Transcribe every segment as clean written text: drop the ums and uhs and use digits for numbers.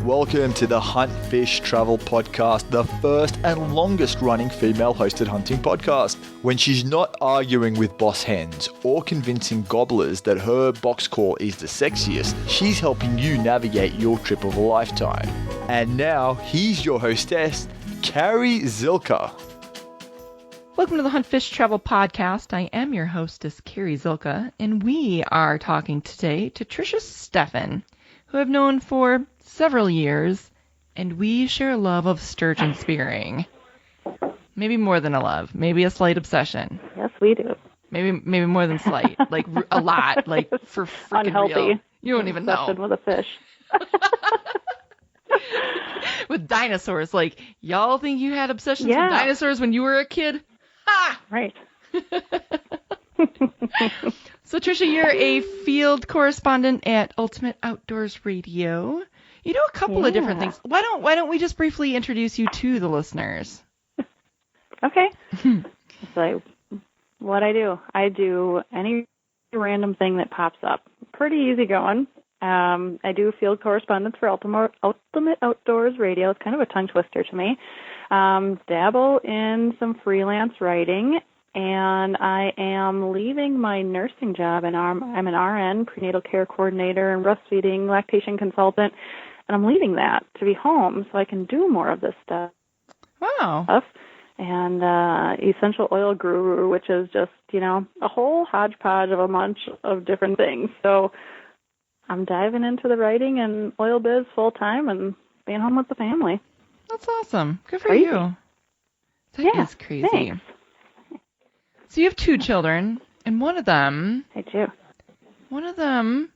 welcome to the Hunt Fish Travel podcast, the first and longest running female hosted hunting podcast. When she's not arguing with boss hens or convincing gobblers that her box call is the sexiest, she's helping you navigate your trip of a lifetime. And now, here's your hostess, Carrie Zilka. Welcome to the Hunt Fish Travel podcast. I am your hostess, Carrie Zilka, and we are talking today to Tricia Steffen, who I've known for several years, and we share a love of sturgeon spearing. Maybe more than a love, maybe a slight obsession. Yes, we do. Maybe more than slight, like a lot, like for freaking unhealthy. Real. You don't even know. With a fish. With dinosaurs, like y'all think you had obsessions with dinosaurs when you were a kid? Ha! Right. So, Tricia, you're a field correspondent at Ultimate Outdoors Radio. You do a couple of different things. Why don't we just briefly introduce you to the listeners? Okay. So, what I do any random thing that pops up. Pretty easy going. I do field correspondence for Ultimate Outdoors Radio. It's kind of a tongue twister to me. Dabble in some freelance writing. And I am leaving my nursing job, and I'm an RN, prenatal care coordinator, and breastfeeding lactation consultant, and I'm leaving that to be home so I can do more of this stuff. Wow. And essential oil guru, which is just, a whole hodgepodge of a bunch of different things. So I'm diving into the writing and oil biz full time and being home with the family. That's awesome. Good for you. That is crazy. Thanks. So you have two children, and one of them... I do. One of them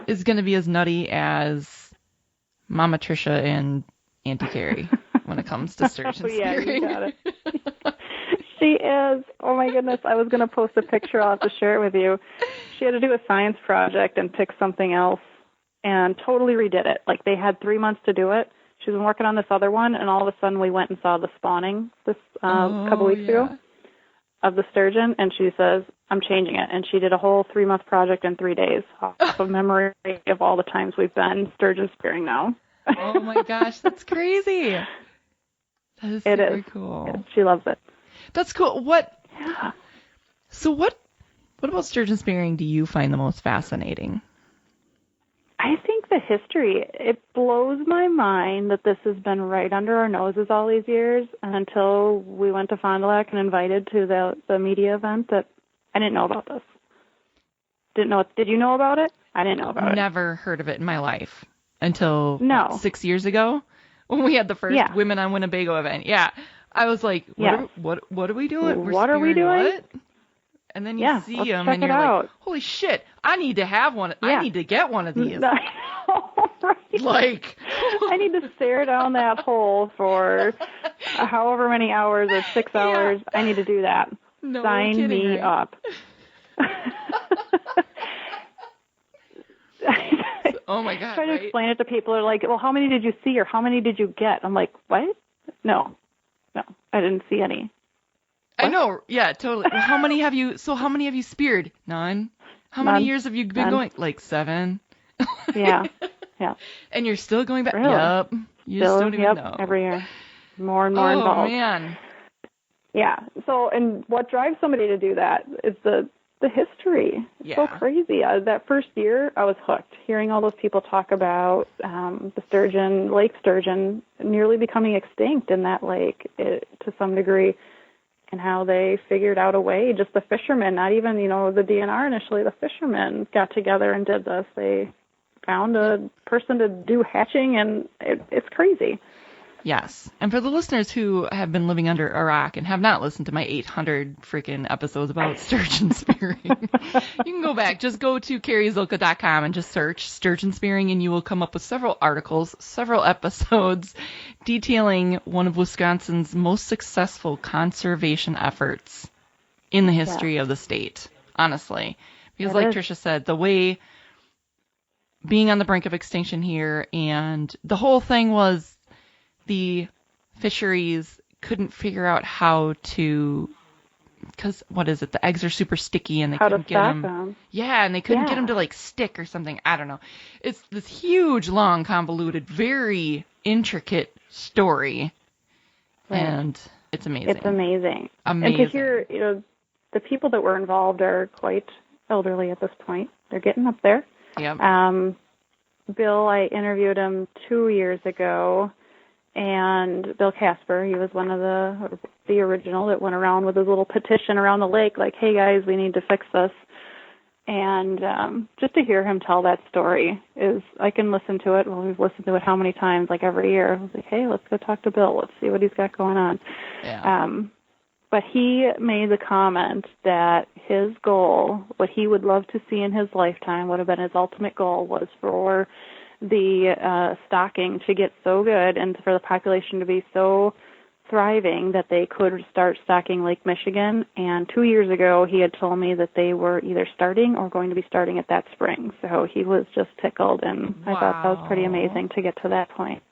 is going to be as nutty as Mama Tricia and Auntie Carrie when it comes to sturgeon spearing. You got it. She is. Oh, my goodness. I was going to post a picture. I'll have to share it with you. She had to do a science project and pick something else and totally redid it. Like, they had 3 months to do it. She's been working on this other one, and all of a sudden we went and saw the spawning this couple weeks ago of the sturgeon, and she says, I'm changing it. And she did a whole 3-month project in 3 days off of memory of all the times we've been sturgeon spearing now. Oh, my gosh, that's crazy. That is super cool. Yeah, she loves it. That's cool. So what about sturgeon spearing do you find the most fascinating? I think the history, it blows my mind that this has been right under our noses all these years, and until we went to Fond du Lac and invited to the media event, that I didn't know about this. Did you know about it? I didn't know about it. Never heard of it in my life until 6 years ago when we had the first Women on Winnebago event. Yeah. I was like, what are we doing? What are we doing? What? And then you see them and you're like, holy shit, I need to have one. I need to get one of these. Right. Like, I need to stare down that hole for however many hours or 6 hours. I need to do that. No Sign kidding, me right? up. Oh my God. Trying to explain it to people are like, well, how many did you see or how many did you get? I'm like, what? No, I didn't see any. What? I know. Yeah, totally. Well, how many have you speared? None. How many years have you been going? Like 7. Yeah. And you're still going back? Really? Yep. You just don't even know. Every year. More and more involved. Oh, man. Yeah. So, and what drives somebody to do that is the history. It's so crazy. That first year, I was hooked, hearing all those people talk about the sturgeon, lake sturgeon, nearly becoming extinct in that lake to some degree, and how they figured out a way, just the fishermen, not even, the DNR initially, the fishermen got together and did this. They found a person to do hatching, and it's crazy. Yes. And for the listeners who have been living under a rock and have not listened to my 800 freaking episodes about sturgeon spearing, you can go back. Just go to carriezilka.com and just search sturgeon spearing, and you will come up with several articles, several episodes detailing one of Wisconsin's most successful conservation efforts in the history of the state, honestly. Because like Tricia said, the way being on the brink of extinction here, and the whole thing was the fisheries couldn't figure out how to because what is it? The eggs are super sticky and they How to couldn't get stock them. Yeah, and they couldn't get them to like stick or something. I don't know. It's this huge, long, convoluted, very intricate story, and it's amazing. It's amazing. Amazing. And to hear, the people that were involved are quite elderly at this point. They're getting up there. Yep. Bill, I interviewed him 2 years ago, and Bill Casper, he was one of the original that went around with his little petition around the lake, like, hey guys, we need to fix this. And just to hear him tell that story I can listen to it. Well, we've listened to it how many times, like every year. I was like, hey, let's go talk to Bill. Let's see what he's got going on. Yeah. But he made the comment that his goal, what he would love to see in his lifetime, would have been his ultimate goal, was for the stocking to get so good and for the population to be so thriving that they could start stocking Lake Michigan. And 2 years ago, he had told me that they were either starting or going to be starting it that spring. So he was just tickled, and I thought that was pretty amazing to get to that point.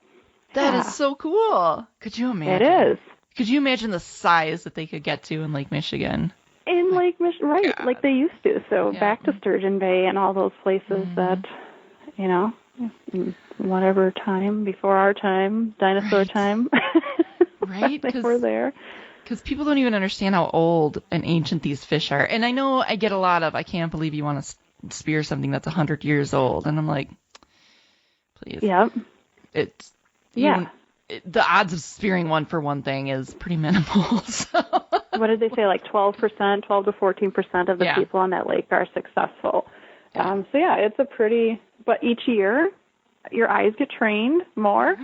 That is so cool. Could you imagine? It is. Could you imagine the size that they could get to in Lake Michigan? In Lake Michigan, right, God. like they used to. So back to Sturgeon Bay and all those places that, whatever time, before our time, dinosaur time, right? They were there. Because people don't even understand how old and ancient these fish are. And I know I get a lot of, I can't believe you want to spear something that's 100 years old. And I'm like, please. Yep. It's, the odds of spearing one for one thing is pretty minimal. So. What did they say? Like 12% to 14% of the people on that lake are successful. So it's a pretty, but each year your eyes get trained more.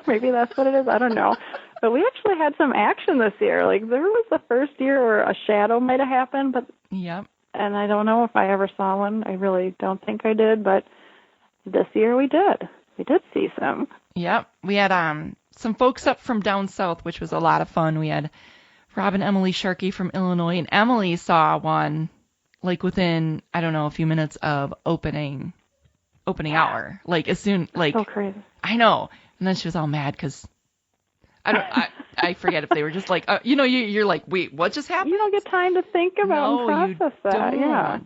Maybe that's what it is. I don't know. But we actually had some action this year. Like there was the first year where a shadow might have happened, but and I don't know if I ever saw one. I really don't think I did, but this year we did. We did see some. Yep. We had some folks up from down south, which was a lot of fun. We had Rob and Emily Sharkey from Illinois, and Emily saw one like within, I don't know, a few minutes of opening hour. Like as soon, like, so crazy. I know. And then she was all mad because I forget if they were just like, you're like, wait, what just happened? You don't get time to think about and process that. Don't. Yeah.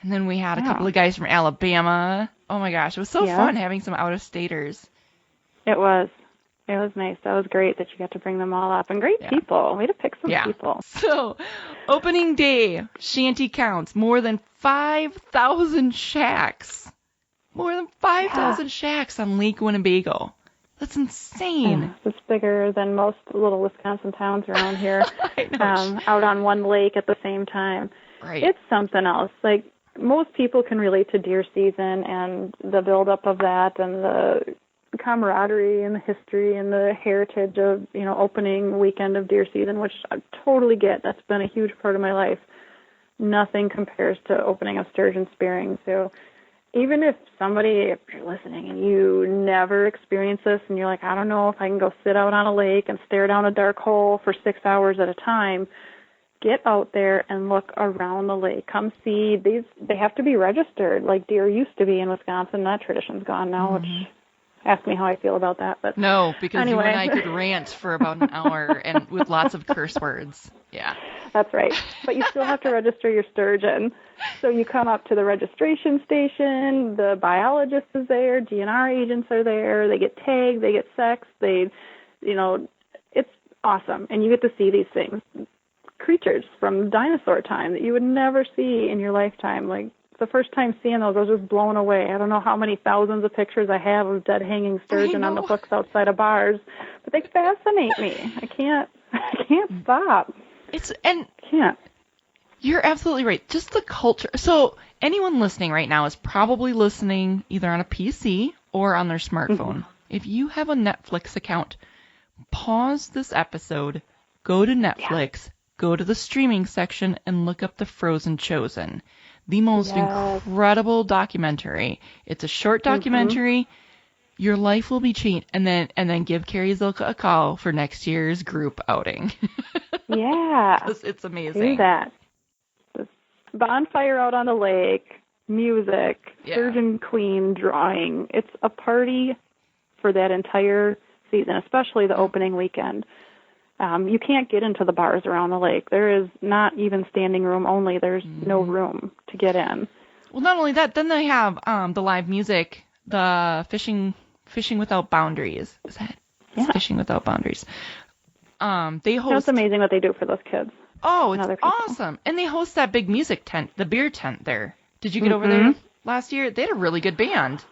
And then we had a couple of guys from Alabama. Oh my gosh, it was so fun having some out-of-staters. It was. It was nice. That was great that you got to bring them all up. And great people. Way to pick some people. So, opening day, shanty counts, more than 5,000 shacks. More than 5,000 shacks on Lake Winnebago. That's insane. It's bigger than most little Wisconsin towns around here. I know. Out on one lake at the same time. Right. It's something else. Like, most people can relate to deer season and the buildup of that and the camaraderie and the history and the heritage of, opening weekend of deer season, which I totally get. That's been a huge part of my life. Nothing compares to opening of Sturgeon Spearing. So even if you're listening and you never experienced this and you're like, I don't know if I can go sit out on a lake and stare down a dark hole for 6 hours at a time, get out there and look around the lake. Come see these. They have to be registered like deer used to be in Wisconsin. That tradition's gone now, which ask me how I feel about that. But no, because anyway. You and I could rant for about an hour and with lots of curse words. Yeah. That's right. But you still have to register your sturgeon. So you come up to the registration station, the biologist is there, DNR agents are there, they get tagged, they get sexed, it's awesome. And you get to see these things, creatures from dinosaur time that you would never see in your lifetime. Like, the first time seeing those, I was just blown away. I don't know how many thousands of pictures I have of dead hanging sturgeon on the hooks outside of bars, but they fascinate me. I can't stop. Can't. You're absolutely right. Just the culture. So anyone listening right now is probably listening either on a PC or on their smartphone. Mm-hmm. If you have a Netflix account, pause this episode, go to Netflix, go to the streaming section, and look up The Frozen Chosen. The most incredible documentary. It's a short documentary. Your life will be changed. And then give Carrie Zilka a call for next year's group outing. Yeah. It's amazing. Do that. Bonfire out on the lake, music, Sturgeon Queen drawing. It's a party for that entire season, especially the opening weekend. You can't get into the bars around the lake. There is not even standing room only. There's no room to get in. Well, not only that, then they have the live music, the Fishing Without Boundaries. Is that? Yeah. Fishing Without Boundaries. They host. It's amazing what they do for those kids. Oh, it's awesome. And they host that big music tent, the beer tent there. Did you get over there last year? They had a really good band.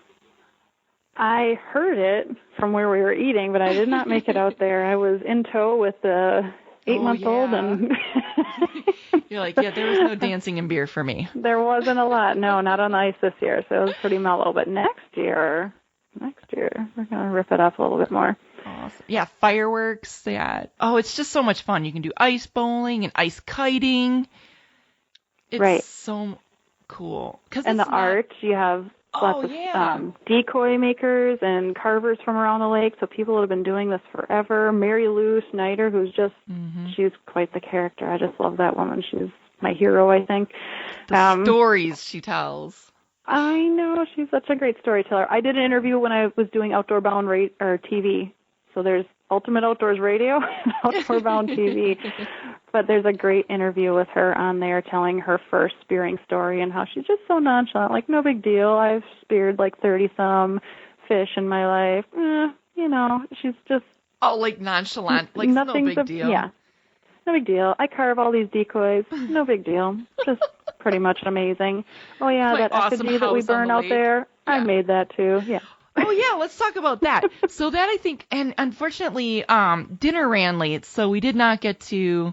I heard it from where we were eating, but I did not make it out there. I was in tow with the 8-month-old, and you're like, yeah, there was no dancing and beer for me. There wasn't a lot. No, not on the ice this year, so it was pretty mellow. But next year, we're going to rip it up a little bit more. Awesome. Yeah, fireworks. Yeah. Oh, it's just so much fun. You can do ice bowling and ice kiting. It's so cool. And the art, you have lots of decoy makers and carvers from around the lake. So people have been doing this forever. Mary Lou Snyder, who's just, she's quite the character. I just love that woman. She's my hero, I think. The stories she tells. I know. She's such a great storyteller. I did an interview when I was doing Outdoor Bound TV. So there's Ultimate Outdoors Radio, Outdoor Bound TV. But there's a great interview with her on there telling her first spearing story and how she's just so nonchalant, like, no big deal. I've speared like 30-some fish in my life. She's just... Oh, like nonchalant, like no big deal. Yeah, no big deal. I carve all these decoys. No big deal. Just pretty much amazing. Oh, yeah, that awesome effigy that we burn out there, I made that too, yeah. Oh, yeah, let's talk about that. So that, I think, and unfortunately, dinner ran late, so we did not get to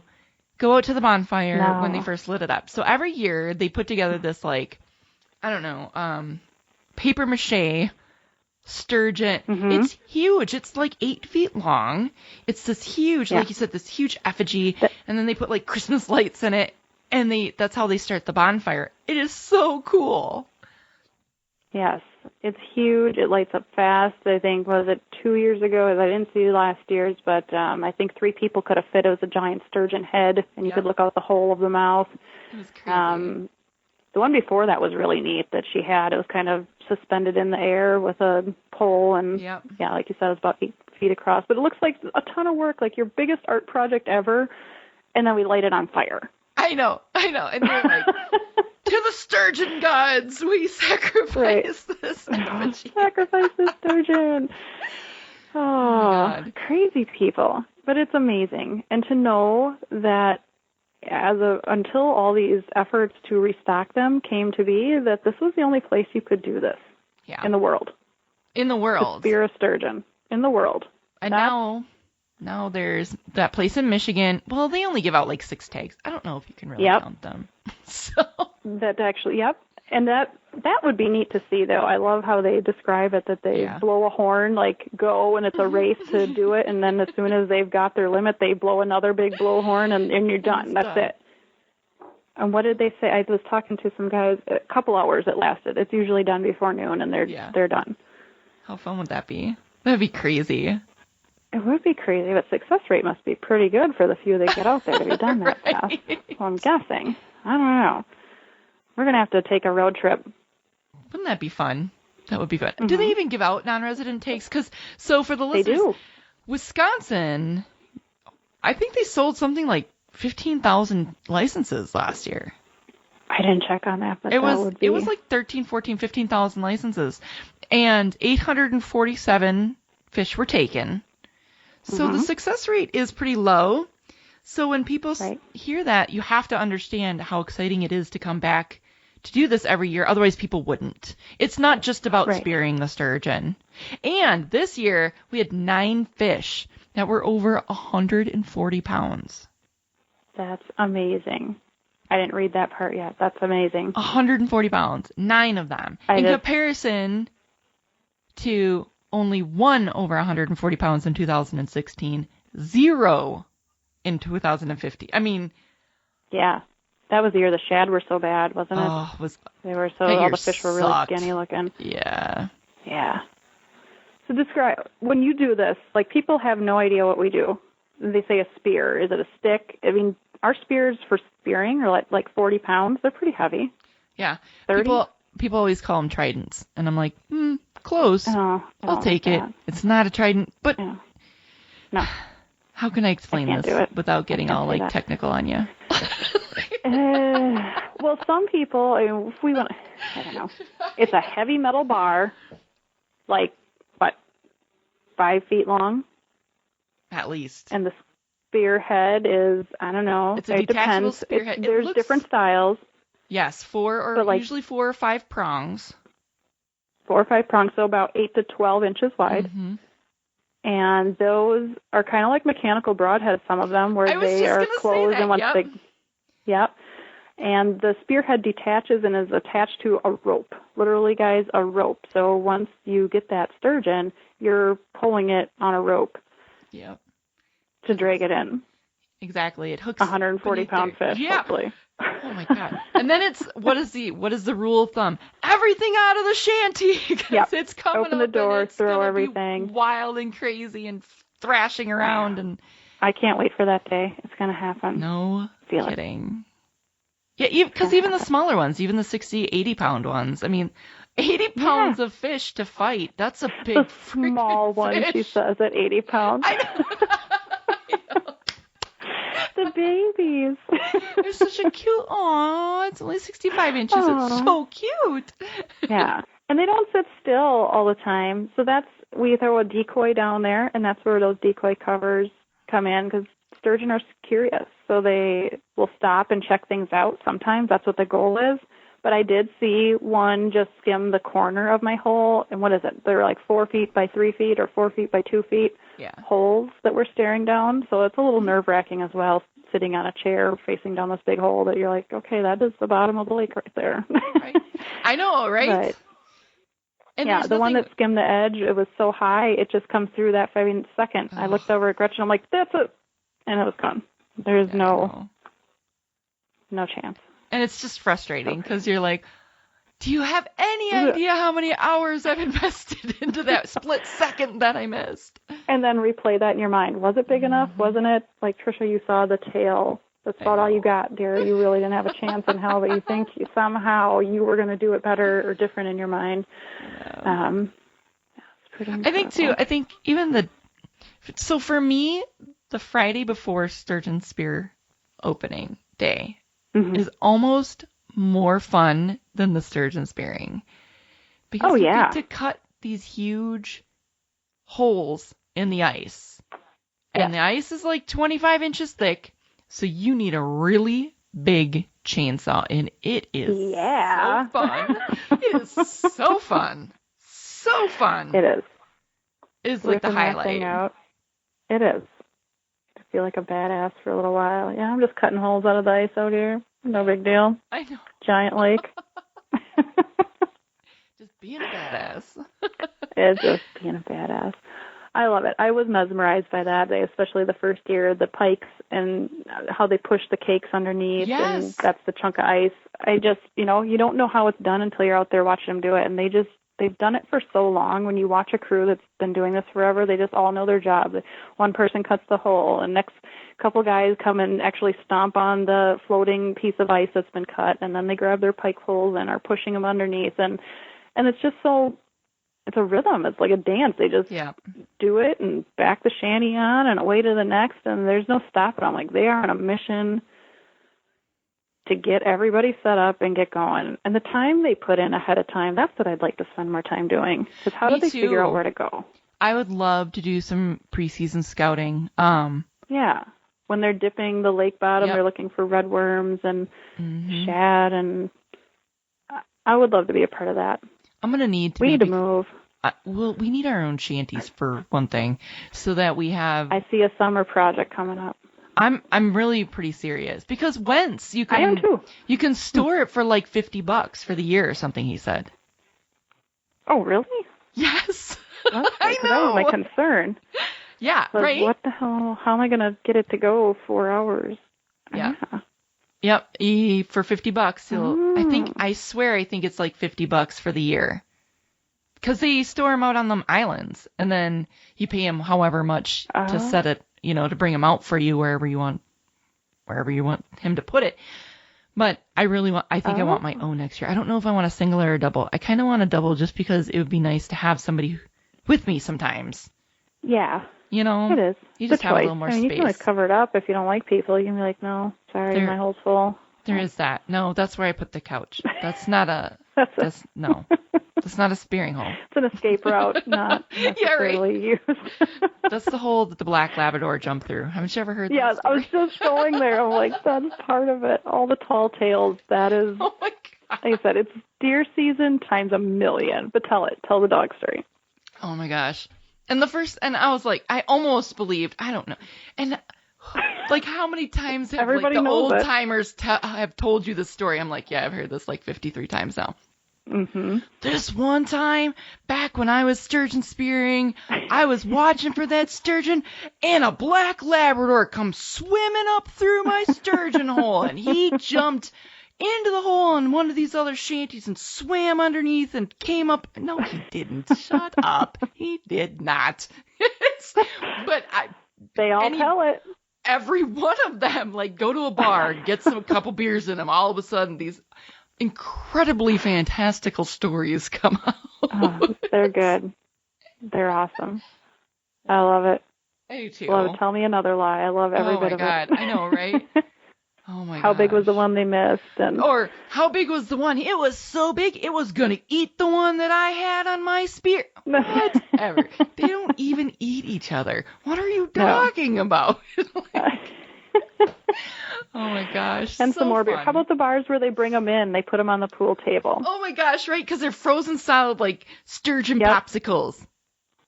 go out to the bonfire when they first lit it up. So every year they put together this, like, I don't know, paper mache sturgeon. It's huge. It's like 8 feet long. It's this huge, like you said, this huge effigy. And then they put like Christmas lights in it. And that's how they start the bonfire. It is so cool. Yes, it's huge. It lights up fast. I think, was it 2 years ago? I didn't see last year's, but I think 3 people could have fit. It was a giant sturgeon head, and you could look out the hole of the mouth. It was crazy. The one before that was really neat that she had. It was kind of suspended in the air with a pole, and like you said, it was about 8 feet across. But it looks like a ton of work, like your biggest art project ever, and then we light it on fire. I know. And they're like, to the sturgeon gods, we sacrifice this effigy. Sacrifice the sturgeon. Oh, crazy people. But it's amazing. And to know that until all these efforts to restock them came to be, that this was the only place you could do this in the world. In the world. To spear a sturgeon. In the world. And now there's that place in Michigan. Well, they only give out like 6 tags. I don't know if you can really count them. So that actually, and that would be neat to see, though. I love how they describe it, that they blow a horn, like go, and it's a race to do it, and then as soon as they've got their limit, they blow another big blowhorn, and you're done. That's it. And what did they say? I was talking to some guys, a couple hours it lasted. It's usually done before noon, and they're done. How fun would that be? That'd be crazy. It would be crazy, but success rate must be pretty good for the few that get out there to be done that fast. Well, I'm guessing. I don't know. We're going to have to take a road trip. Wouldn't that be fun? That would be fun. Do they even give out non-resident takes? So for the listeners, they do. Wisconsin, I think they sold something like 15,000 licenses last year. I didn't check on that, but it was like 13, 14, 15,000 licenses. And 847 fish were taken. So the success rate is pretty low. So when people hear that, you have to understand how exciting it is to come back to do this every year. Otherwise, people wouldn't. It's not just about spearing the sturgeon. And this year, we had 9 fish that were over 140 pounds. That's amazing. I didn't read that part yet. That's amazing. 140 pounds. 9 of them. In comparison to only 1 over 140 pounds in 2016, 0 in 2015. I mean... Yeah. That was the year the shad were so bad, wasn't it? Oh, they were so... All the fish were really skinny looking. Yeah. Yeah. So describe... When you do this, like, people have no idea what we do. They say a spear. Is it a stick? I mean, our spears for spearing are like 40 pounds. They're pretty heavy. Yeah. 30? People always call them tridents. And I'm like, close. Oh, I'll take it. It's not a trident, but... No. How can I explain can't this do it. without getting all, like, that. technical on you? Well, some people, if we want, I don't know. It's a heavy metal bar, like, what, 5 feet long? At least. And the spearhead is, I don't know. It's a detachable spearhead. There's different styles. Yes, usually 4 or 5 prongs. 4 or 5 prongs, so about 8 to 12 inches wide. Mm-hmm. And those are kind of like mechanical broadheads, some of them, where they are closed and once they... Yep. And the spearhead detaches and is attached to a rope. Literally, guys, a rope. So once you get that sturgeon, you're pulling it on a rope. Yep. To drag it in. Exactly. It hooks 140-pound fish, yeah. hopefully. Oh my God. And then it's, what is the rule of thumb? Everything out of the shanty, because yep. it's coming Open the door, and it's throw everything. Be wild and crazy and thrashing around. And I can't wait for that day. It's going to happen. No kidding. Yeah, because even the smaller ones, even the 60, 80-pound ones, I mean, 80 pounds of fish to fight, that's a big the small one, she says, at 80 pounds. I know. The babies. They're such a cute, it's only 65 inches. Aww. It's so cute. Yeah. And they don't sit still all the time. So we throw a decoy down there, and that's where those decoy covers come in, because sturgeon are curious. So they will stop and check things out sometimes. That's what the goal is. But I did see one just skim the corner of my hole. And what is it? They're like 4 feet by 3 feet or 4 feet by 2 feet holes that we're staring down. So it's a little nerve-wracking as well, sitting on a chair facing down this big hole that you're like, okay, that is the bottom of the lake right there. Right. I know, right? But, and yeah, the one that skimmed the edge, it was so high, it just comes through that 5 second. I looked over at Gretchen, I'm like, that's it. And it was gone. There's no chance. And it's just frustrating because you're like, do you have any idea how many hours I've invested into that split second that I missed? And then replay that in your mind. Was it big enough? Wasn't it? Like, Trisha, you saw the tail. That's about all you got, dear. You really didn't have a chance in hell, but you think somehow you were going to do it better or different in your mind. It's pretty incredible. I think even so for me, the Friday before Sturgeon Spear opening day is almost more fun than the sturgeon spearing. Because you get to cut these huge holes in the ice. And the ice is like 25 inches thick, so you need a really big chainsaw, and it is so fun. It is so fun. So fun. It is. It's like the highlight. That thing out. It is. I feel like a badass for a little while. Yeah, I'm just cutting holes out of the ice out here. No big deal. I know. Giant lake. Just being a badass. It's just being a badass. I love it. I was mesmerized by that, especially the first year, the pikes and how they push the cakes underneath. Yes. And that's the chunk of ice. I just, you don't know how it's done until you're out there watching them do it. And they've done it for so long. When you watch a crew that's been doing this forever, they just all know their job. One person cuts the hole, and next couple guys come and actually stomp on the floating piece of ice that's been cut, and then they grab their pike poles and are pushing them underneath. And it's just so, it's a rhythm. It's like a dance. They just do it and back the shanty on and away to the next, and there's no stopping them. Like, they are on a mission to get everybody set up and get going. And the time they put in ahead of time, that's what I'd like to spend more time doing. Because how do they figure out where to go? I would love to do some preseason scouting. Yeah. When they're dipping the lake bottom, they're looking for redworms and shad, and I would love to be a part of that. I'm going to need to We need to move. We need our own shanties for one thing, so that we have... I see a summer project coming up. I'm really pretty serious, because once you can... I am too. You can store it for like $50 for the year or something, he said. Oh, really? Yes. Okay, I know. That was my concern. Yeah, right? What the hell? How am I going to get it to go 4 hours? Yeah. Yep. For $50, I swear it's like $50 for the year. Because they store them out on them islands, and then you pay him however much to set it, to bring them out for you wherever you want him to put it. But I want my own next year. I don't know if I want a single or a double. I kind of want a double just because it would be nice to have somebody with me sometimes. Yeah. You know, It is. you It's just a have a choice. little more I mean, you can always space. cover it up if you don't like people. You can be like, no, sorry, my hole's full. There is that. No, that's where I put the couch. That's not a. That's That's not a spearing hole. It's an escape route, not necessarily used. That's the hole that the black Labrador jumped through. Haven't you ever heard that story? I was just going there. I'm like, that's part of it. All the tall tales. That is. Oh my God. Like I said, it's deer season times a million. But tell it. Tell the dog story. Oh my gosh. And I was like, I almost believed. I don't know. And like, how many times have Everybody like the knows old it. timers have told you the story? I'm like, yeah, I've heard this like 53 times now. Mm-hmm. This one time, back when I was sturgeon spearing, I was watching for that sturgeon, and a black Labrador come swimming up through my sturgeon hole, and he jumped into the hole in one of these other shanties and swam underneath and came up. No, he didn't. Shut up. He did not. But They all tell it. Every one of them, like, go to a bar, get a couple beers in them, all of a sudden these incredibly fantastical stories come out. Oh, they're good. They're awesome. I love it. I do too. Love it. Tell me another lie. I love every bit of God. it. I know, right? Oh my god. How big was the one they missed? Or how big was the one? It was so big it was gonna eat the one that I had on my spear. Whatever. They don't even eat each other. What are you talking about? Oh my gosh. And so some more beer. fun. How about the bars where they bring them in? They put them on the pool table. Oh my gosh, right? Because they're frozen solid like sturgeon popsicles.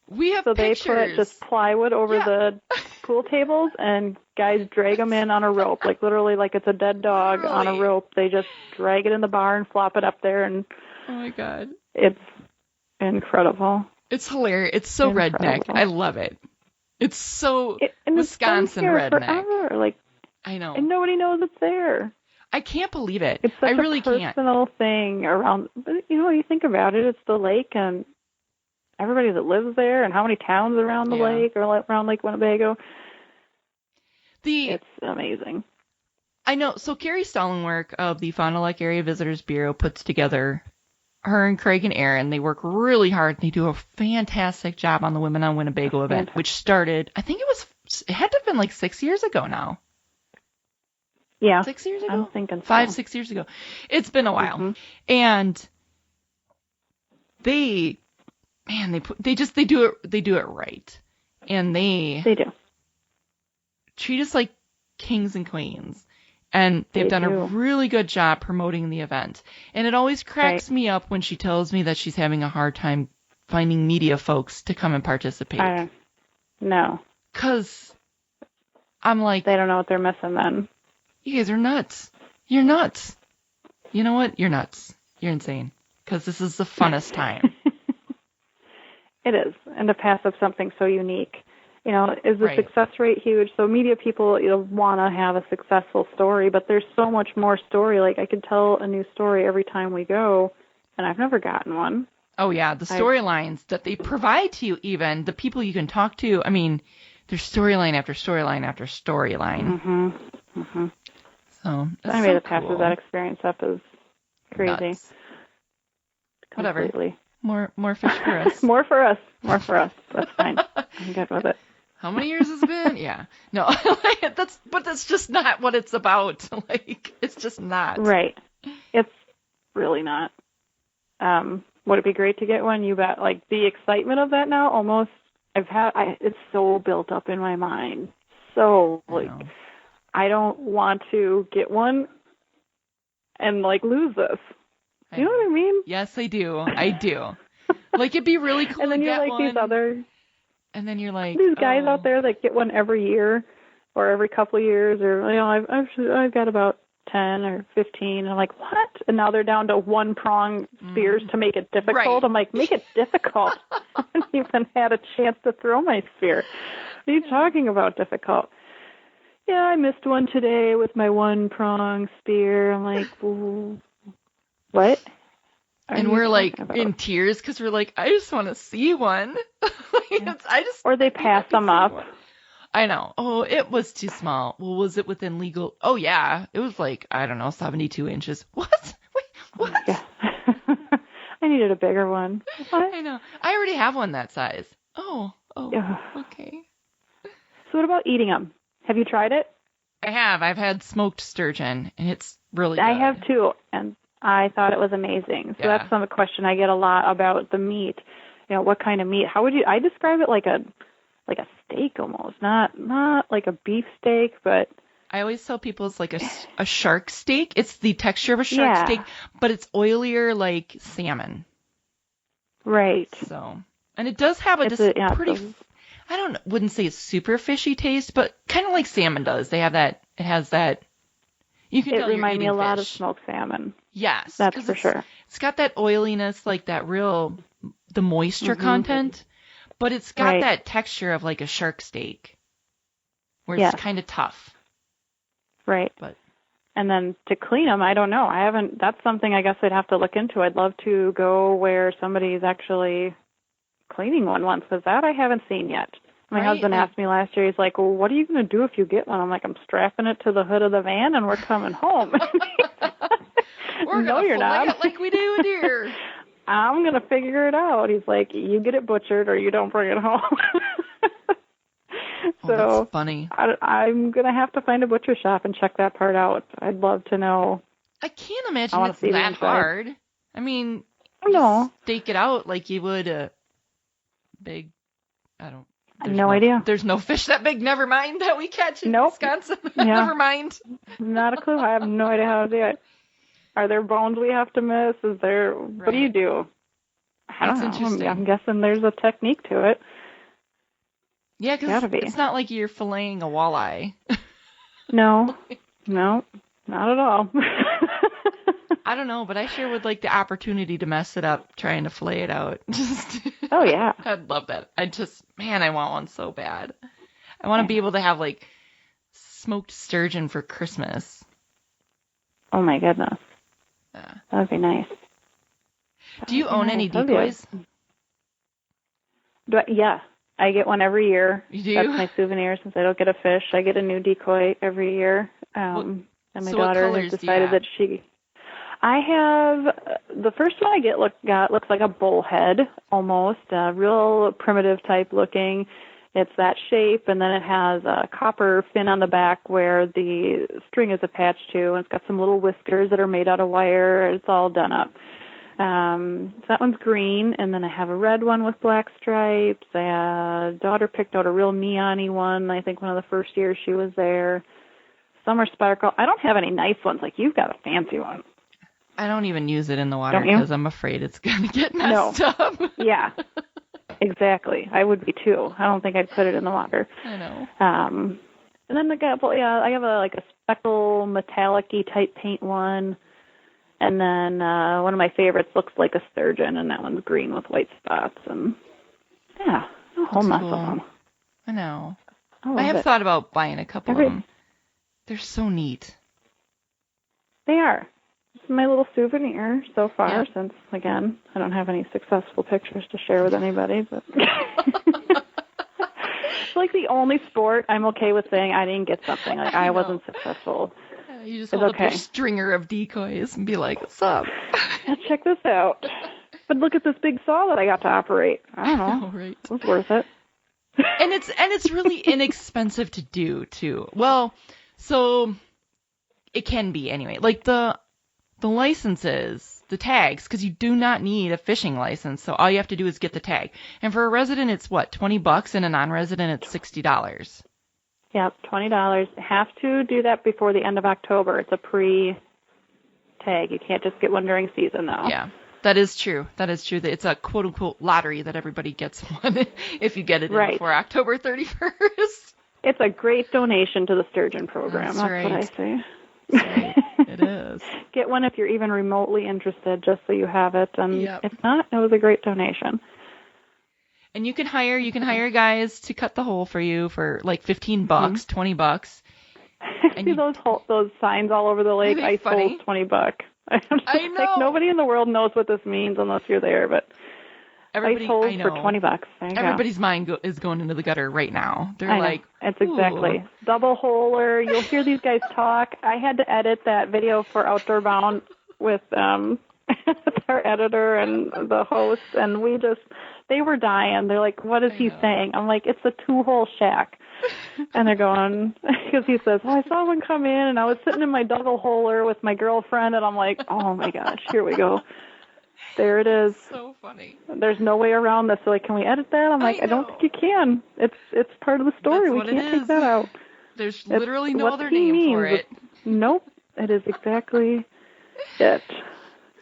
We have pictures. They put just plywood over the pool tables, and guys drag them in on a rope, like literally like it's a dead dog on a rope. They just drag it in the bar and flop it up there, and oh my god, it's incredible. It's hilarious. It's so redneck. I love it. It's so Wisconsin redneck. Forever. Like, I know. And nobody knows it's there. I can't believe it. It's such I really a personal thing around. But you think about it, it's the lake and everybody that lives there, and how many towns around the lake or around Lake Winnebago. It's amazing. I know. So Carrie Stollenwerk of the Fond du Lac Area Visitors Bureau puts together. Her and Craig and Aaron, they work really hard. They do a fantastic job on the Women on Winnebago event, which started, I think it had to have been like 6 years ago now. Yeah. 6 years ago? I'm thinking 5-6 years ago. It's been a while. Mm-hmm. And they do it right. And they do. Treat us like kings and queens. And they've done a really good job promoting the event. And it always cracks me up when she tells me that she's having a hard time finding media folks to come and participate. No. Because I'm like... They don't know what they're missing then. You guys are nuts. You're nuts. You know what? You're nuts. You're insane. Because this is the funnest time. It is. And to pass up something so unique. Is the success rate huge? So media people, want to have a successful story, but there's so much more story. Like, I could tell a new story every time we go, and I've never gotten one. Oh, yeah. The storylines that they provide to you, even, the people you can talk to, I mean, there's storyline after storyline after storyline. Mm-hmm. Mm-hmm. So, anybody that passes that experience up is crazy. Nuts. Whatever. More fish for us. More for us. That's fine. I'm good with it. How many years has it been? Yeah. No, that's just not what it's about. Like, it's just not. Right. It's really not. Would it be great to get one? You bet. Like, the excitement of that now, almost, it's so built up in my mind. So, I don't want to get one and, lose this. Do you know what I mean? Yes, I do. I do. Like, it'd be really cool and then to you're get like one. These other... And then you're like... These guys out there that get one every year or every couple of years or, I've got about 10 or 15. And I'm like, what? And now they're down to one-prong spears to make it difficult. Right. I'm like, make it difficult. I haven't even had a chance to throw my spear. What are you talking about difficult? Yeah, I missed one today with my one-prong spear. I'm like, ooh. What? And we're like in tears because we're like, I just want to see one. Or they pass them up. I know. Oh, it was too small. Well, was it within legal? Oh, yeah. It was 72 inches. What? Wait, what? Yeah. I needed a bigger one. What? I know. I already have one that size. Oh, okay. So what about eating them? Have you tried it? I have. I've had smoked sturgeon, and it's really good. I have too, and I thought it was amazing. So that's some question I get a lot about the meat. You know, what kind of meat? How would you? I describe it like a steak almost, not like a beef steak, but I always tell people it's like a shark steak. It's the texture of a shark steak, but it's oilier like salmon. Right. So, and it does have pretty. I wouldn't say it's super fishy taste, but kind of like salmon does. It has that. You can tell it reminds me a lot fish. of smoked salmon. Yes, that's for sure. It's got that oiliness, like that the moisture content, but it's got that texture of like a shark steak, where it's kind of tough. Right. And then to clean them, I don't know. That's something I guess I'd have to look into. I'd love to go where somebody's actually cleaning one once, because that I haven't seen yet. My husband asked me last year, he's like, well, what are you going to do if you get one? I'm like, I'm strapping it to the hood of the van and we're coming home. We're no, you're not. It like we do a deer. I'm going to figure it out. He's like, you get it butchered or you don't bring it home. So that's funny. I'm going to have to find a butcher shop and check that part out. I'd love to know. I can't imagine it's that hard. I mean, stake it out like you would a big, no idea. There's no fish that big, never mind, that we catch in Wisconsin. Never mind. Not a clue. I have no idea how to do it. Are there bones we have to miss? Is there, what do you do? I don't know. Interesting. I'm guessing there's a technique to it. Yeah, because it's not like you're filleting a walleye. No, not at all. I don't know, but I sure would like the opportunity to mess it up trying to fillet it out. Oh, yeah. I'd love that. I want one so bad. I want to be able to have, like, smoked sturgeon for Christmas. Oh, my goodness. Yeah. That would be nice. Do you own any decoys? Yeah. I get one every year. You do? That's my souvenir since I don't get a fish. I get a new decoy every year. And my daughter has decided that I have, the first one I looks like a bullhead almost, a real primitive type looking. It's that shape, and then it has a copper fin on the back where the string is attached to, and it's got some little whiskers that are made out of wire. It's all done up. So that one's green, and then I have a red one with black stripes. Daughter picked out a real neon-y one, I think one of the first years she was there. Some are sparkle. I don't have any nice ones. Like, you've got a fancy one. I don't even use it in the water because I'm afraid it's going to get messed up. Yeah, exactly. I would be too. I don't think I'd put it in the water. I know. And then I have a speckle metallic-y type paint one. And then one of my favorites looks like a sturgeon, and that one's green with white spots. And a whole mess of them. I know. I have thought about buying a couple of them. They're so neat. They are. It's my little souvenir so far, since, again, I don't have any successful pictures to share with anybody. But it's like the only sport I'm okay with saying I didn't get something. Like, I wasn't successful. You just hold up your stringer of decoys and be like, what's up? Yeah, check this out. But look at this big saw that I got to operate. I don't know. Right. It was worth it. And it's really inexpensive to do, too. Well, so it can be anyway. Like the licenses, the tags, because you do not need a fishing license. So all you have to do is get the tag. And for a resident, it's what, $20, and a non-resident, it's $60. Yep, $20. Have to do that before the end of October. It's a pre-tag. You can't just get one during season, though. Yeah, that is true. It's a quote-unquote lottery that everybody gets one if you get it in before October 31st. It's a great donation to the Sturgeon program. That's right. What I say. That's right. It is. Get one if you're even remotely interested, just so you have it. And if not, it was a great donation. And you can hire guys to cut the hole for you for like $15, $20. And see those signs all over the lake. Ice holes, $20. I know. Like, nobody in the world knows what this means unless you're there, but ice holes for $20. Everybody's mind is going into the gutter right now. They're like, it's exactly double holer. You'll hear these guys talk. I had to edit that video for Outdoor Bound with our editor and the host, and they were dying. They're like, what is he saying? I'm like, it's a 2-hole shack. And they're going, because he says, I saw one come in, and I was sitting in my double-holer with my girlfriend, and I'm like, oh my gosh, here we go. There it is. So funny. There's no way around this. So like, can we edit that? I'm like, I don't think you can. It's part of the story. We can't take that out. There's literally no other name for it. Nope. It is exactly it.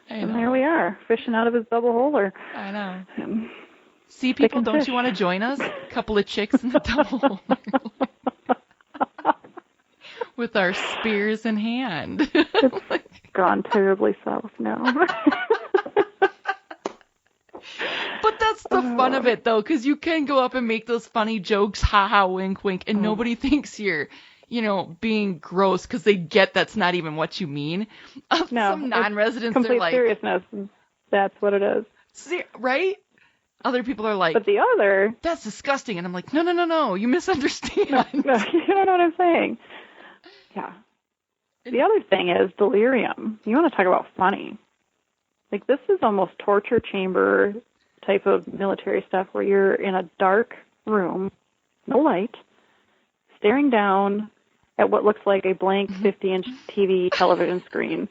And there we are, fishing out of his double-holer. I know. See, people, don't you want to join us? A couple of chicks in the double-holer. With our spears in hand. It's gone terribly south now. But that's the fun of it, though, because you can go up and make those funny jokes, ha-ha, wink-wink, and nobody thinks you're, being gross because they get that's not even what you mean. No, some non-residents are complete like... seriousness. That's what it is. Right? Other people are like... But the other... That's disgusting. And I'm like, no, you misunderstand. No, you don't know what I'm saying. Yeah. The other thing is delirium. You want to talk about funny. Like, this is almost torture chamber type of military stuff where you're in a dark room, no light, staring down at what looks like a blank 50-inch TV television screen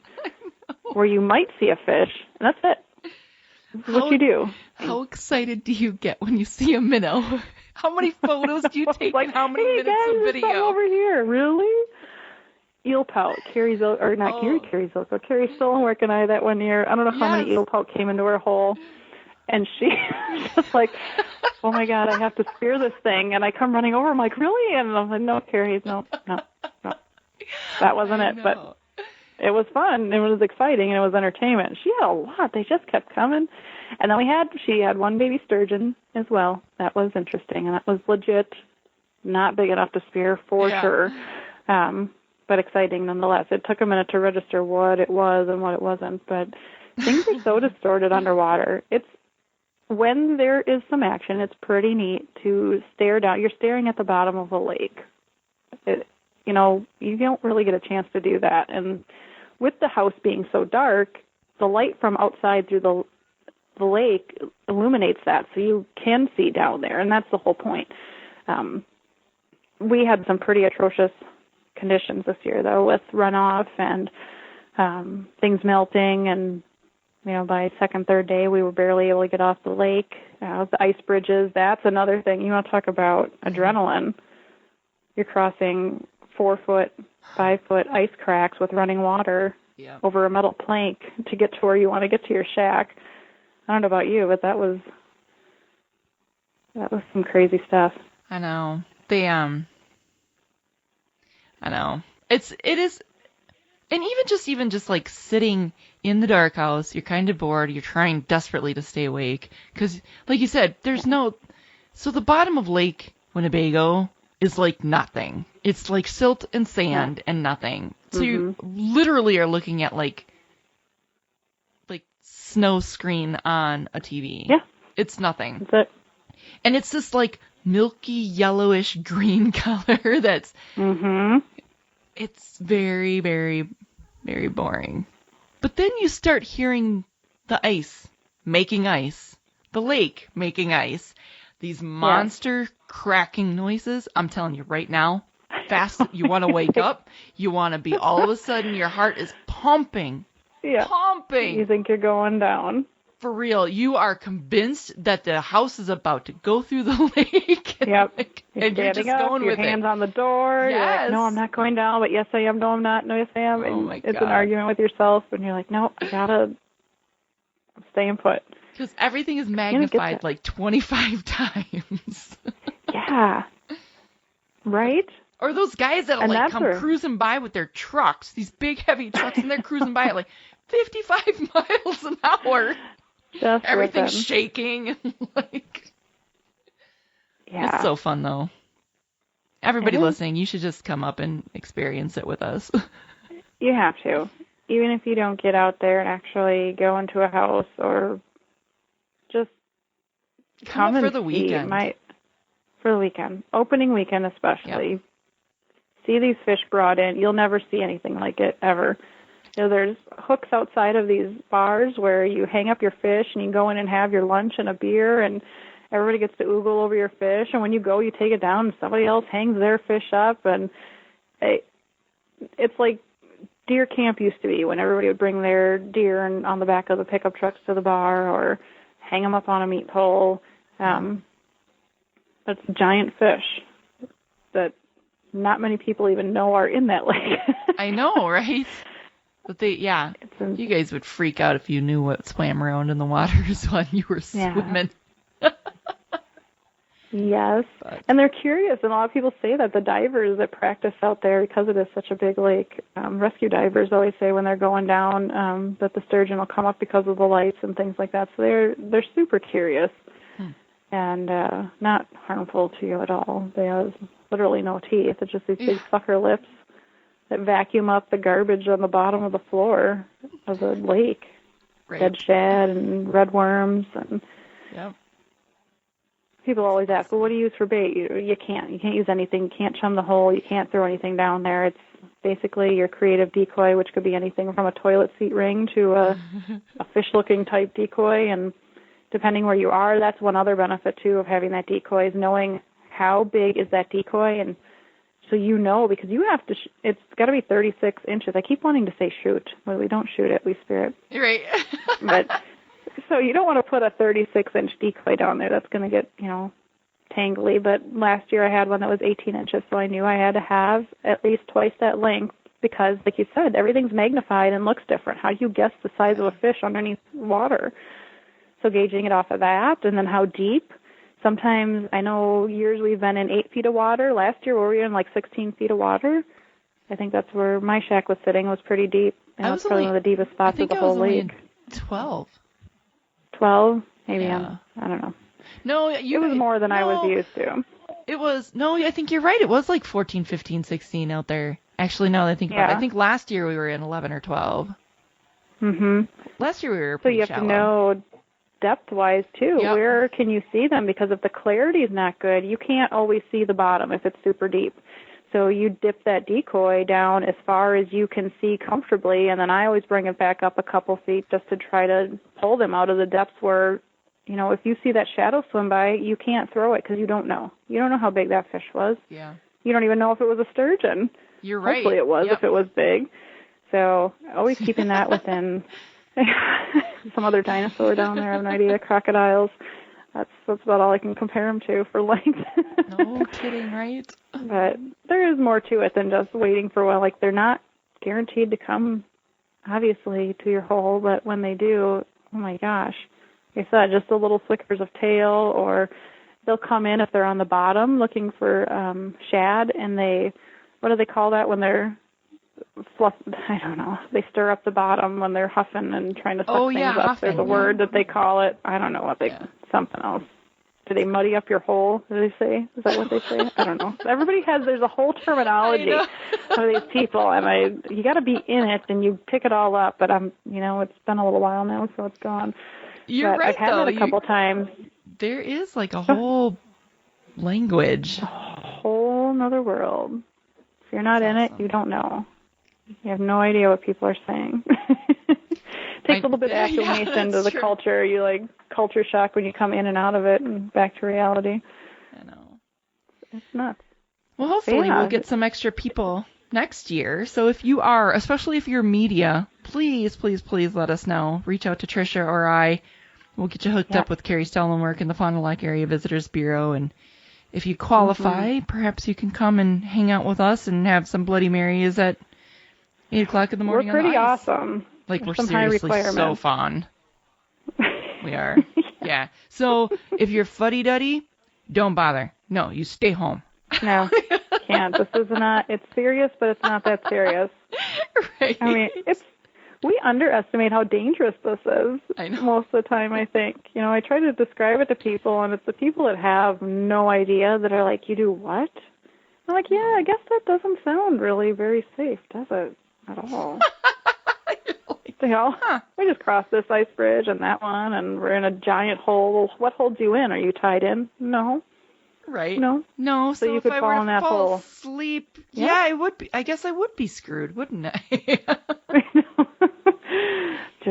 where you might see a fish, and that's it. This is what you do. How excited do you get when you see a minnow? How many photos do you take and how many minutes of video? Come over here, really? Eel pout, Carrie Stolenwerk and I that one year, I don't know how many eel pout came into her hole, and she was like, oh my God, I have to spear this thing, and I come running over, I'm like, really? And I'm like, no, Carrie, no, that wasn't it, but it was fun, it was exciting, and it was entertainment. She had a lot, they just kept coming, and then she had one baby sturgeon as well. That was interesting, and that was legit not big enough to spear for sure. But exciting nonetheless. It took a minute to register what it was and what it wasn't, but things are so distorted underwater. When there is some action, it's pretty neat to stare down. You're staring at the bottom of a lake. You don't really get a chance to do that. And with the house being so dark, the light from outside through the lake illuminates that, so you can see down there, and that's the whole point. We had some pretty atrocious conditions this year, though, with runoff and things melting, and by second, third day we were barely able to get off the lake. The ice bridges, that's another thing. You want to talk about adrenaline. You're crossing 4-foot, 5-foot ice cracks with running water over a metal plank to get to where you want to get to your shack. I don't know about you, but that was some crazy stuff. I know. I know. It is, and even just like sitting in the dark house, you're kind of bored, you're trying desperately to stay awake, because, like you said, so the bottom of Lake Winnebago is like nothing. It's like silt and sand and nothing. So you literally are looking at like snow screen on a TV. Yeah. It's nothing. That's it. And it's this like milky yellowish green color that's it's very, very, very boring. But then you start hearing the ice making ice, the lake making ice, these monster cracking noises. I'm telling you right now, fast, you want to wake up, you want to be, all of a sudden your heart is pumping. Pumping. You think you're going down. For real, you are convinced that the house is about to go through the lake. And you're just going with it. Your hands on the door. Yes. You're like, no, I'm not going down, but yes, I am. No, I'm not. No, yes, I am. Oh my God. It's an argument with yourself, and you're like, no, I'm staying put. Because everything is magnified like 25 times. Yeah. Right? Or those guys that'll like come cruising by with their trucks, these big heavy trucks, and they're cruising by at like 55 miles an hour. Just everything's shaking. It's so fun though. Everybody listening, you should just come up and experience it with us. You have to. Even if you don't get out there and actually go into a house, or just come for the weekend. For the weekend. Opening weekend especially. Yep. See these fish brought in. You'll never see anything like it ever. there's hooks outside of these bars where you hang up your fish and you go in and have your lunch and a beer, and everybody gets to oogle over your fish. And when you go, you take it down and somebody else hangs their fish up. And it's like deer camp used to be, when everybody would bring their deer on the back of the pickup trucks to the bar or hang them up on a meat pole. That's giant fish that not many people even know are in that lake. I know, right? But you guys would freak out if you knew what swam around in the waters while you were swimming. Yes, and they're curious, and a lot of people say that the divers that practice out there, because it is such a big lake, rescue divers always say when they're going down that the sturgeon will come up because of the lights and things like that. So they're super curious and not harmful to you at all. They have literally no teeth. It's just these big sucker lips that vacuum up the garbage on the bottom of the floor of the lake. Right. Dead shad and red worms and. Yep. People always ask, well, what do you use for bait? You can't use anything. You can't chum the hole. You can't throw anything down there. It's basically your creative decoy, which could be anything from a toilet seat ring to a fish-looking type decoy. And depending where you are, that's one other benefit, too, of having that decoy is knowing how big is that decoy. And so because you have to, it's got to be 36 inches. I keep wanting to say shoot. Well, we don't shoot it. We spear it. Right. But... So you don't want to put a 36-inch decoy down there. That's going to get, tangly. But last year I had one that was 18 inches, so I knew I had to have at least twice that length because, like you said, everything's magnified and looks different. How do you guess the size of a fish underneath water? So gauging it off of that, and then how deep. Sometimes, I know years we've been in 8 feet of water. Last year we were in like 16 feet of water. I think that's where my shack was sitting. It was pretty deep. And it was probably one of the deepest spots of the whole lake. 12. 12? Maybe I don't know. No, it was more than I was used to. It was, I think you're right. It was like 14, 15, 16 out there. Actually, now that I think about it, I think last year we were in 11 or 12. Mm-hmm. Last year we were pretty shallow. So you have to know depth-wise, too. Yep. Where can you see them? Because if the clarity is not good, you can't always see the bottom if it's super deep. So you dip that decoy down as far as you can see comfortably, and then I always bring it back up a couple feet just to try to pull them out of the depths where, if you see that shadow swim by, you can't throw it because you don't know. You don't know how big that fish was. Yeah. You don't even know if it was a sturgeon. You're right. Hopefully it was if it was big. So always keeping that within some other dinosaur down there. I have no idea. Crocodiles. That's about all I can compare them to for length. No kidding, right? But there is more to it than just waiting for a while. Like, they're not guaranteed to come, obviously, to your hole, but when they do, oh my gosh. Like I said, just the little flickers of tail, or they'll come in if they're on the bottom looking for shad, and what do they call that when they're I don't know. They stir up the bottom when they're huffing and trying to suck things up. Huffing, There's a word that they call it. I don't know what something else. Do they muddy up your hole, do they say? Is that what they say? I don't know. There's a whole terminology of these people, and you got to be in it, and you pick it all up, but it's been a little while now, so it's gone. You're right, I've had that a couple times. There is like a whole language. A whole nother world. If you're not in it, you don't know. You have no idea what people are saying. Takes a little bit of acclimation to the culture. You culture shock when you come in and out of it and back to reality. I know. It's nuts. Well, hopefully we'll get some extra people next year. So if you are, especially if you're media, please, please, please let us know. Reach out to Tricia or I. We'll get you hooked up with Carrie Stellenwerk and the Fond du Lac Area Visitors Bureau. And if you qualify, perhaps you can come and hang out with us and have some Bloody Marys at 8 o'clock in the morning. We're pretty on the ice. awesome. Like, we're seriously so fun. We are. Yeah. So if you're fuddy-duddy, don't bother. No, you stay home. No, can't. This is not, it's serious, but it's not that serious. Right. I mean, we underestimate how dangerous this is. I know. Most of the time, I think. I try to describe it to people, and it's the people that have no idea that are like, you do what? I'm like, yeah, I guess that doesn't sound really very safe, does it? At all. We just crossed this ice bridge and that one, and we're in a giant hole. What holds you in? Are you tied in? No. Right. No. So you could if fall I were in to that fall hole. asleep, it would be. I guess I would be screwed, wouldn't I? I know.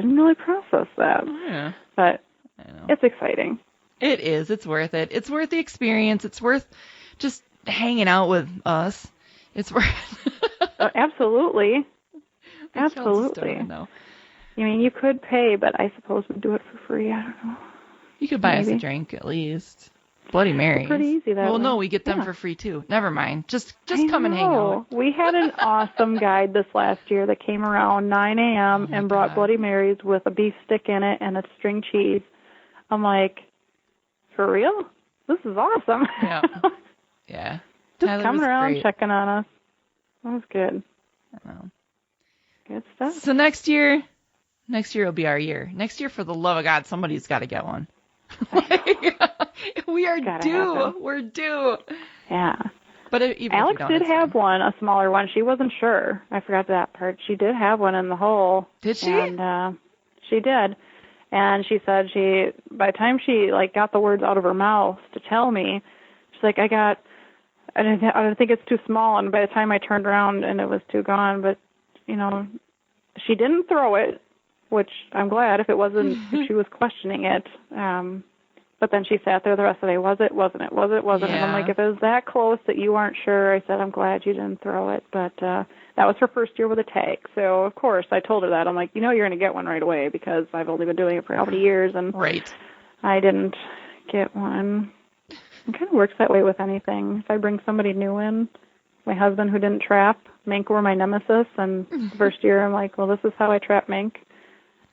didn't really process that. Oh, yeah. But I know. it's exciting. It is. It's worth it. It's worth the experience. It's worth just hanging out with us. It's worth Absolutely. Like Absolutely. Stone, though. I mean, you could pay, but I suppose we'd do it for free. I don't know. You could buy us a Maybe. drink at least. Bloody Marys. It's pretty easy that Well, way. no, we get them Yeah. for free too. Never mind. Just I come and hang know. out. We had an awesome guide this last year that came around 9 a.m. Oh my and brought God. Bloody Marys with a beef stick in it and a string cheese. I'm like, for real? This is awesome. Yeah. Yeah. Just Tyler coming was around, great. checking on us. That was good. I know. Good stuff. So next year will be our year. Next year, for the love of God, somebody's got to get one. We are Gotta due. happen. We're due. Yeah. But even Alex if we don't, did it's have fine. one, a smaller one. She wasn't sure. I forgot that part. She did have one in the hole. Did she? And she did. And she said by the time she got the words out of her mouth to tell me, she's like, I don't think it's too small. And by the time I turned around and it was too gone, but she didn't throw it, which I'm glad if she was questioning it. But then she sat there the rest of the day. Was it? Wasn't it? Was it? Wasn't it? And I'm Yeah. like, if it was that close that you aren't sure, I said, I'm glad you didn't throw it. But that was her first year with a tag. So, of course, I told her that. I'm like, you're going to get one right away because I've only been doing it for how many years, and Right. I didn't get one. It kind of works that way with anything. If I bring somebody new in, my husband who didn't trap, mink were my nemesis, and the first year I'm like, well, this is how I trap mink.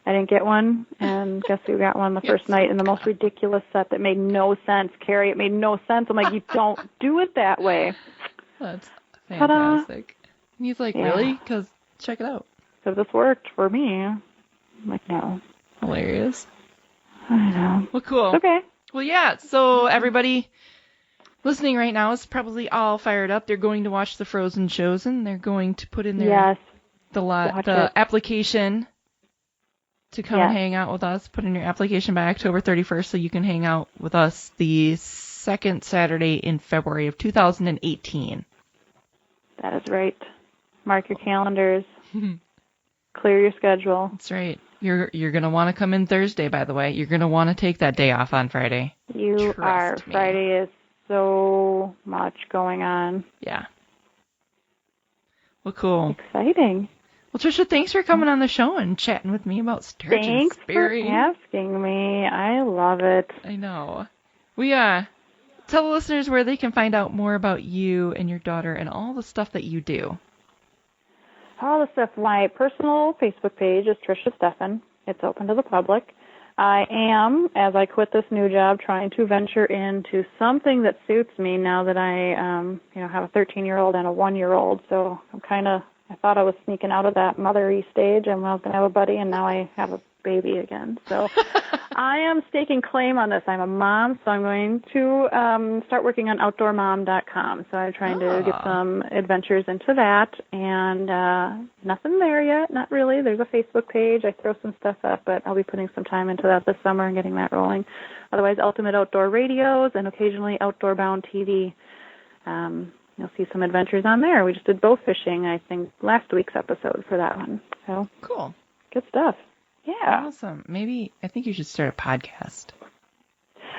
I didn't get one, and guess who got one the first night in the most ridiculous set that made no sense. Carrie, it made no sense. I'm like, you don't do it that way. That's Ta-da. fantastic. And he's like, Yeah. really? Because check it out. So this worked for me. I'm like, no. Hilarious. I know. Well, cool. It's okay. Well, yeah. So everybody listening right now is probably all fired up. They're going to watch the Frozen shows, and they're going to put in their Yes. the Watch it. application to come Yes. and hang out with us. Put in your application by October 31st so you can hang out with us the second Saturday in February of 2018. That is right. Mark your calendars. Clear your schedule. That's right. You're going to want to come in Thursday, by the way. You're going to want to take that day off on Friday. You Trust are. me. Friday is so much going on. Yeah. Well, cool. Exciting. Well, Trisha, thanks for coming on the show and chatting with me about Sturgeon Thanks Spearing. for asking me. I love it. I know. We tell the listeners where they can find out more about you and your daughter and all the stuff that you do. All the stuff. My personal Facebook page is Trisha Steffen. It's open to the public. I am, as I quit this new job, trying to venture into something that suits me now that I, have a 13-year-old and a 1-year-old. So I thought I was sneaking out of that mothery stage and I was going to have a buddy, and now I have a baby again. So I am staking claim on this. I'm a mom, so I'm going to start working on OutdoorMom.com. So I'm trying to get some adventures into that, and nothing there yet, not really. There's a Facebook page. I throw some stuff up, but I'll be putting some time into that this summer and getting that rolling. Otherwise, Ultimate Outdoor Radios and occasionally Outdoor Bound TV. You'll see some adventures on there. We just did bow fishing, I think, last week's episode for that one. So Cool. good stuff. Yeah. Awesome. I think you should start a podcast.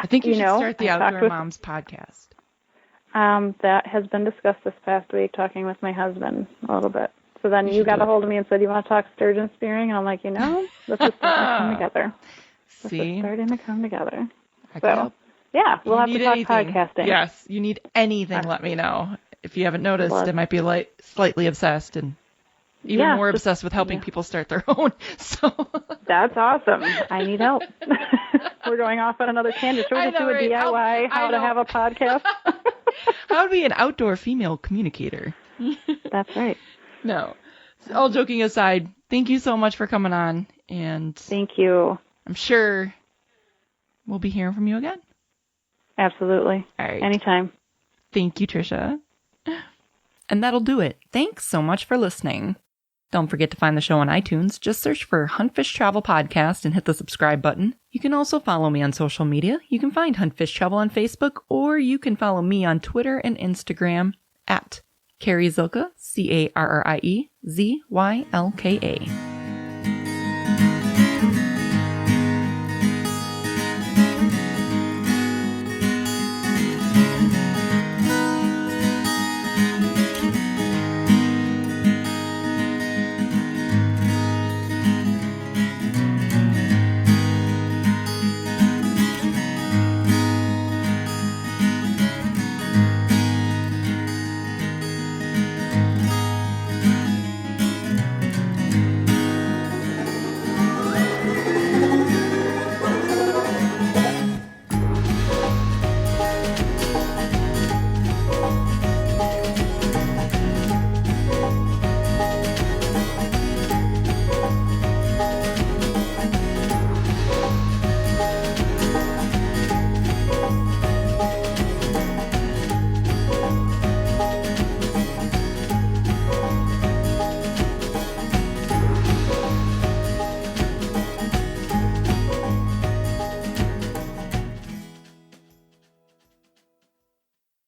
I think you should start the I talked Outdoor with- Moms podcast. That has been discussed this past week, talking with my husband a little bit. So then you should got do a it. hold of me and said, you want to talk sturgeon spearing? And I'm like, this is starting to come together. This See? is starting to come together. I So, can help. yeah, we'll You have to need talk anything. podcasting. Yes, you need anything, let me know. If you haven't noticed, Love. I might be slightly obsessed and even Yeah, more just- obsessed with helping people start their own. So That's awesome. I need help. We're going off on another tangent. Should we I just know, do a right? DIY, how to know. have a podcast? how to be an outdoor female communicator? That's right. No. All joking aside, thank you so much for coming on, and Thank you. I'm sure we'll be hearing from you again. Absolutely. All right. Anytime. Thank you, Trisha. And that'll do it. Thanks so much for listening. Don't forget to find the show on iTunes. Just search for HuntFishTravel Podcast and hit the subscribe button. You can also follow me on social media. You can find HuntFishTravel on Facebook, or you can follow me on Twitter and Instagram at Carrie Zylka, CarrieZylka.